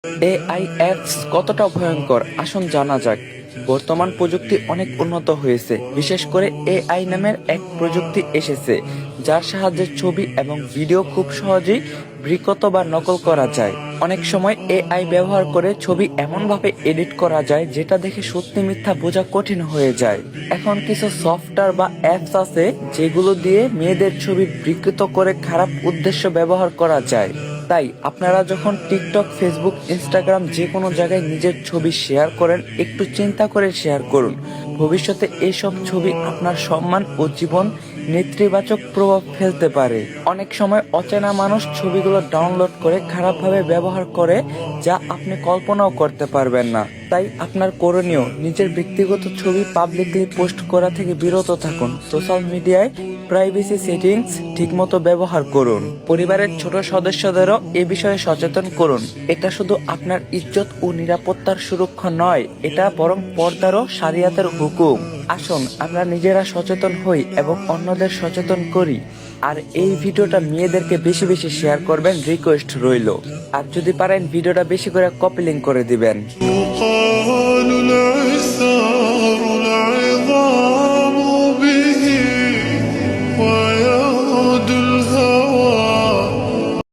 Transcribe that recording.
AI apps কতটা ভয়ঙ্কর আসুন জানা যাক। বর্তমান প্রযুক্তি অনেক উন্নত হয়েছে, বিশেষ করে এআই নামের এক প্রযুক্তি এসেছে যার সাহায্যে ছবি এবং ভিডিও খুব সহজেই বিকৃত বা নকল করা যায়। অনেক সময় এআই ব্যবহার করে ছবি এমনভাবে এডিট করা যায় যেটা দেখে সত্যি মিথ্যা বোঝা কঠিন হয়ে যায়। এখন কিছু সফটওয়্যার বা অ্যাপস আছে যেগুলো দিয়ে মেয়েদের ছবি বিকৃত করে খারাপ উদ্দেশ্য ব্যবহার করা যায়। তাই আপনারা যখন টিকটক, ফেসবুক, ইনস্টাগ্রাম যে কোনো জায়গায় নিজের ছবি শেয়ার করেন, একটু চিন্তা করে শেয়ার করুন। ভবিষ্যতে এইসব ছবি আপনার সম্মান ও জীবন নেতিবাচক প্রভাব ফেলতে পারে। অনেক সময় অচেনা মানুষ ছবিগুলো ডাউনলোড করে খারাপভাবে ব্যবহার করে, যা আপনি কল্পনাও করতে পারবেন না। তাই আপনার করণীয়, নিজের ব্যক্তিগত ছবি পাবলিকলি পোস্ট করা থেকে বিরত থাকুন। সোশ্যাল মিডিয়ায় প্রাইভেসি সেটিংস ঠিকমতো ব্যবহার করুন। পরিবারের ছোট সদস্যদেরও এ বিষয়ে সচেতন করুন। এটা শুধু আপনার ইজ্জত ও নিরাপত্তার সুরক্ষা নয়, এটা বরং পর্দারও শরিয়াতের হুকুম। আসুন আমরা নিজেরা সচেতন হই এবং অন্যদের সচেতন করি। আর এই ভিডিওটা মেয়েদেরকে বেশি বেশি শেয়ার করবেন, রিকোয়েস্ট রইল। আর যদি পারেন ভিডিওটা বেশি করে কপি লিংক করে দিবেন।